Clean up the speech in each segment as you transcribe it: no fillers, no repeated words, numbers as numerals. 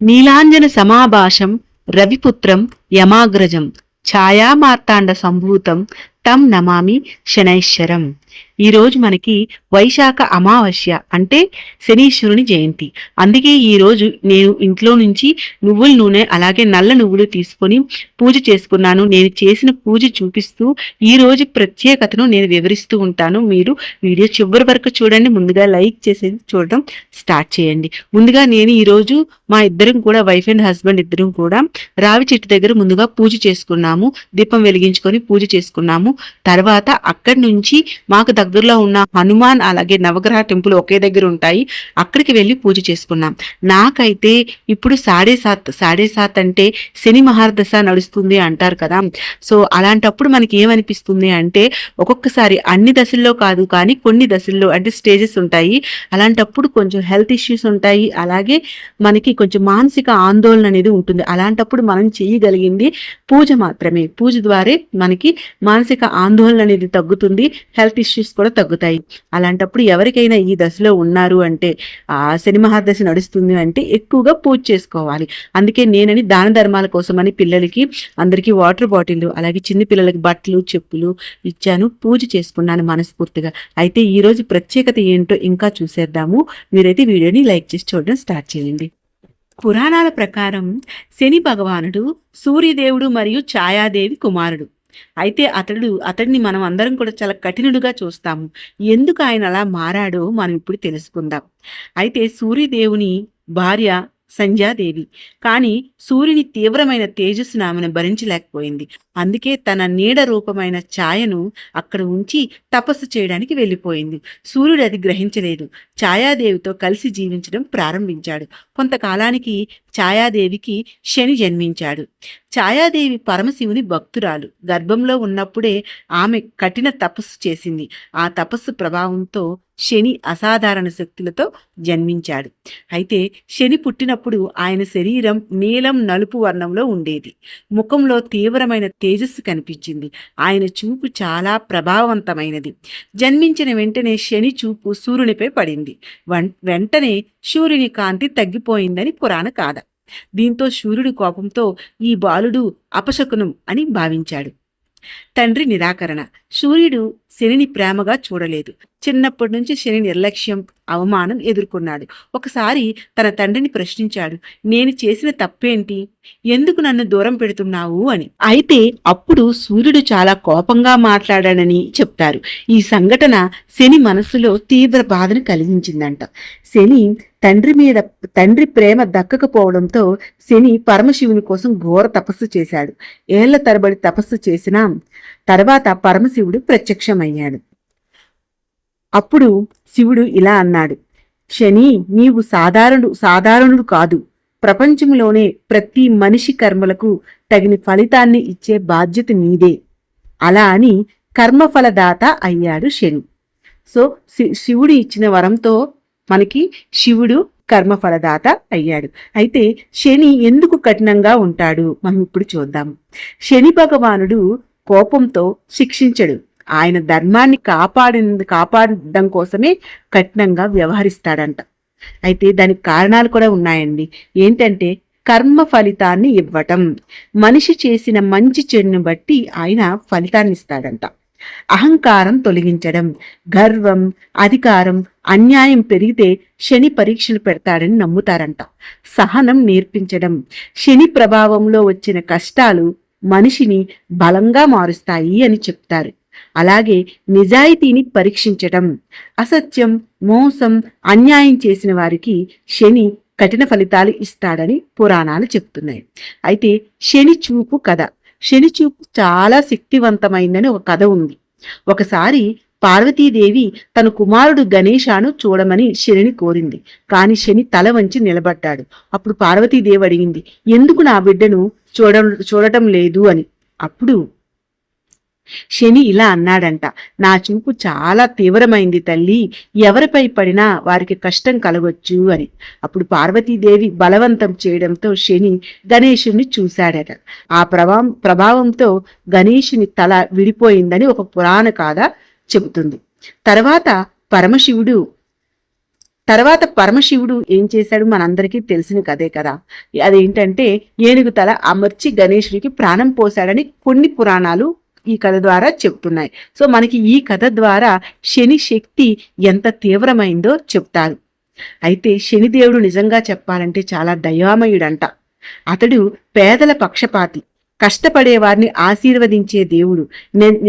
నీలాంజన సమాభాషం రవిపుత్రం యమాగ్రజం ఛాయామార్తాండ సంభూతం తం నమామి శనైశ్వరం. ఈరోజు మనకి వైశాఖ అమావాస్య అంటే శనీశ్వరుని జయంతి. అందుకే ఈరోజు నేను ఇంట్లో నుంచి నువ్వుల నూనె అలాగే నల్ల నువ్వులు తీసుకొని పూజ చేసుకున్నాను. నేను చేసిన పూజ చూపిస్తూ ఈ రోజు ప్రత్యేకతను నేను వివరిస్తూ ఉంటాను. మీరు వీడియో చివరి వరకు చూడండి. ముందుగా లైక్ చేసేది చూడడం స్టార్ట్ చేయండి. ముందుగా నేను ఈరోజు మా ఇద్దరం కూడా వైఫ్ అండ్ హస్బెండ్ ఇద్దరం కూడా రావి చెట్టు దగ్గర ముందుగా పూజ చేసుకున్నాము. దీపం వెలిగించుకొని పూజ చేసుకున్నాము. తర్వాత అక్కడి నుంచి మాకు దగ్గరలో ఉన్న హనుమాన్ అలాగే నవగ్రహ టెంపుల్ ఒకే దగ్గర ఉంటాయి. అక్కడికి వెళ్ళి పూజ చేసుకున్నాం. నాకైతే ఇప్పుడు 7:30 అంటే శని మహార్దశ నడుస్తుంది అంటారు కదా. సో అలాంటప్పుడు మనకి ఏమనిపిస్తుంది అంటే ఒక్కొక్కసారి అన్ని దశల్లో కాదు కానీ కొన్ని దశల్లో అంటే స్టేజెస్ ఉంటాయి. అలాంటప్పుడు కొంచెం హెల్త్ ఇష్యూస్ ఉంటాయి. అలాగే మనకి కొంచెం మానసిక ఆందోళన అనేది ఉంటుంది. అలాంటప్పుడు మనం చేయగలిగింది పూజ మాత్రమే. పూజ ద్వారా మనకి మానసిక ఆందోళన అనేది తగ్గుతుంది, హెల్త్ ఇష్యూస్ కూడా తగ్గుతాయి. అలాంటప్పుడు ఎవరికైనా ఈ దశలో ఉన్నారు అంటే శని మహాదశ నడుస్తుంది అంటే ఎక్కువగా పూజ చేసుకోవాలి. అందుకే నేనని దాన ధర్మాల కోసమని పిల్లలకి అందరికీ వాటర్ బాటిల్ అలాగే చిన్న పిల్లలకి బట్టలు చెప్పులు ఇచ్చాను. పూజ చేసుకున్నాను మనస్ఫూర్తిగా. అయితే ఈ రోజు ప్రత్యేకత ఏంటో ఇంకా చూసేద్దాము. మీరైతే వీడియోని లైక్ చేసి చూడడం స్టార్ట్ చేయండి. పురాణాల ప్రకారం శని భగవానుడు సూర్యదేవుడు మరియు ఛాయాదేవి కుమారుడు. అయితే అతడిని మనం అందరం కూడా చాలా కఠినుడుగా చూస్తాము. ఎందుకు ఆయన అలా మారాడో మనం ఇప్పుడు తెలుసుకుందాం. అయితే సూర్యదేవుని భార్య సంధ్యాదేవి. కానీ సూర్యుని తీవ్రమైన తేజస్సును ఆమెను భరించలేకపోయింది. అందుకే తన నీడ రూపమైన ఛాయను అక్కడ ఉంచి తపస్సు చేయడానికి వెళ్ళిపోయింది. సూర్యుడు అది గ్రహించలేదు. ఛాయాదేవితో కలిసి జీవించడం ప్రారంభించాడు. కొంతకాలానికి ఛాయాదేవికి శని జన్మించాడు. ఛాయాదేవి పరమశివుని భక్తురాలు. గర్భంలో ఉన్నప్పుడే ఆమె కఠిన తపస్సు చేసింది. ఆ తపస్సు ప్రభావంతో శని అసాధారణ శక్తులతో జన్మించాడు. అయితే శని పుట్టినప్పుడు ఆయన శరీరం నీలం నలుపు వర్ణంలో ఉండేది. ముఖంలో తీవ్రమైన తేజస్సు కనిపించింది. ఆయన చూపు చాలా ప్రభావవంతమైనది. జన్మించిన వెంటనే శని చూపు సూర్యునిపై పడింది. వెంటనే సూర్యుని కాంతి తగ్గిపోయిందని పురాణ గాథ. దీంతో సూర్యుడి కోపంతో ఈ బాలుడు అపశకునం అని భావించాడు. తండ్రి నిరాకరణ. సూర్యుడు శనిని ప్రేమగా చూడలేదు. చిన్నప్పటి నుంచి శని నిర్లక్ష్యం, అవమానం ఎదుర్కొన్నాడు. ఒకసారి తన తండ్రిని ప్రశ్నించాడు, నేను చేసిన తప్పేంటి, ఎందుకు నన్ను దూరం పెడుతున్నావు అని. అయితే అప్పుడు సూర్యుడు చాలా కోపంగా మాట్లాడాడని చెప్తారు. ఈ సంఘటన శని మనసులో తీవ్ర బాధను కలిగించిందంట. శని తండ్రి ప్రేమ దక్కకపోవడంతో శని పరమశివుని కోసం ఘోర తపస్సు చేశాడు. ఏళ్ల తరబడి తపస్సు చేసినా తర్వాత పరమశివుడు ప్రత్యక్షమయ్యాడు. అప్పుడు శివుడు ఇలా అన్నాడు, శని, నీవు సాధారణుడు కాదు. ప్రపంచంలోనే ప్రతి మనిషి కర్మలకు తగిన ఫలితాన్ని ఇచ్చే బాధ్యత నీదే. అలా అని కర్మఫలదాత అయ్యాడు శని. సో శివుడు ఇచ్చిన వరంతో మనకి శివుడు కర్మఫలదాత అయ్యాడు. అయితే శని ఎందుకు కఠినంగా ఉంటాడు మనం ఇప్పుడు చూద్దాం. శని భగవానుడు కోపంతో శిక్షించడు. ఆయన ధర్మాన్ని కాపాడడం కోసమే కఠినంగా వ్యవహరిస్తాడంట. అయితే దానికి కారణాలు కూడా ఉన్నాయండి. ఏంటంటే కర్మ ఫలితాన్ని ఇవ్వటం. మనిషి చేసిన మంచి చెడును బట్టి ఆయన ఫలితాన్ని ఇస్తాడంట. అహంకారం తొలగించడం. గర్వం, అధికారం, అన్యాయం పెరిగితే శని పరీక్షలు పెడతాడని నమ్ముతారంట. సహనం నేర్పించడం. శని ప్రభావంలో వచ్చిన కష్టాలు మనిషిని బలంగా మారుస్తాయి అని చెప్తారు. అలాగే నిజాయితీని పరీక్షించటం. అసత్యం, మోసం, అన్యాయం చేసిన వారికి శని కఠిన ఫలితాలు ఇస్తాడని పురాణాలు చెప్తున్నాయి. అయితే శని చూపు కథ. శని చూపు చాలా శక్తివంతమైందని ఒక కథ ఉంది. ఒకసారి పార్వతీదేవి తన కుమారుడు గణేశాను చూడమని శనిని కోరింది. కాని శని తల వంచి నిలబడ్డాడు. అప్పుడు పార్వతీదేవి అడిగింది, ఎందుకు నా బిడ్డను చూడటం లేదు అని. అప్పుడు శని ఇలా అన్నాడంట, నా చూపు చాలా తీవ్రమైంది తల్లి, ఎవరిపై పడినా వారికి కష్టం కలగొచ్చు అని. అప్పుడు పార్వతీదేవి బలవంతం చేయడంతో శని గణేశుని చూశాడట. ఆ ప్రభావంతో గణేశుని తల విడిపోయిందని ఒక పురాణ గాథ చెబుతుంది. తర్వాత పరమశివుడు తర్వాత పరమశివుడు ఏం చేశాడు మనందరికీ తెలిసిన కథే కదా. అదేంటంటే ఏనుగు తల అమర్చి గణేశుడికి ప్రాణం పోశాడని కొన్ని పురాణాలు ఈ కథ ద్వారా చెప్తున్నాయి. సో మనకి ఈ కథ ద్వారా శని శక్తి ఎంత తీవ్రమైందో చెప్తారు. అయితే శనిదేవుడు నిజంగా చెప్పాలంటే చాలా దయామయుడంట. అతడు పేదల పక్షపాతి, కష్టపడే వారిని ఆశీర్వదించే దేవుడు,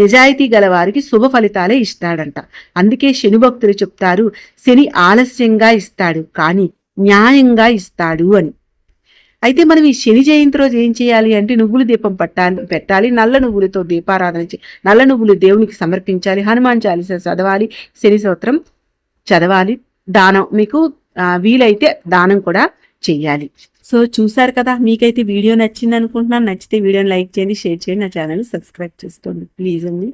నిజాయితీ గల వారికి శుభ ఫలితాలే ఇస్తాడంట. అందుకే శని భక్తులు చెప్తారు, శని ఆలస్యంగా ఇస్తాడు కానీ న్యాయంగా ఇస్తాడు అని. అయితే మనం ఈ శని జయంతి రోజు ఏం చేయాలి అంటే నువ్వులు దీపం పెట్టాలి, నల్ల నువ్వులతో దీపారాధన నల్ల నువ్వులు దేవునికి సమర్పించాలి, హనుమాన్ చాలీసా చదవాలి, శని స్తోత్రం చదవాలి, దానం మీకు వీలైతే దానం కూడా చెయ్యాలి. సో చూసారు కదా, మీకైతే వీడియో నచ్చింది అనుకుంటున్నాను. నచ్చితే వీడియోని లైక్ చేయండి, షేర్ చేయండి, నా ఛానల్ సబ్స్క్రైబ్ చేసుకోండి ప్లీజ్ అండి.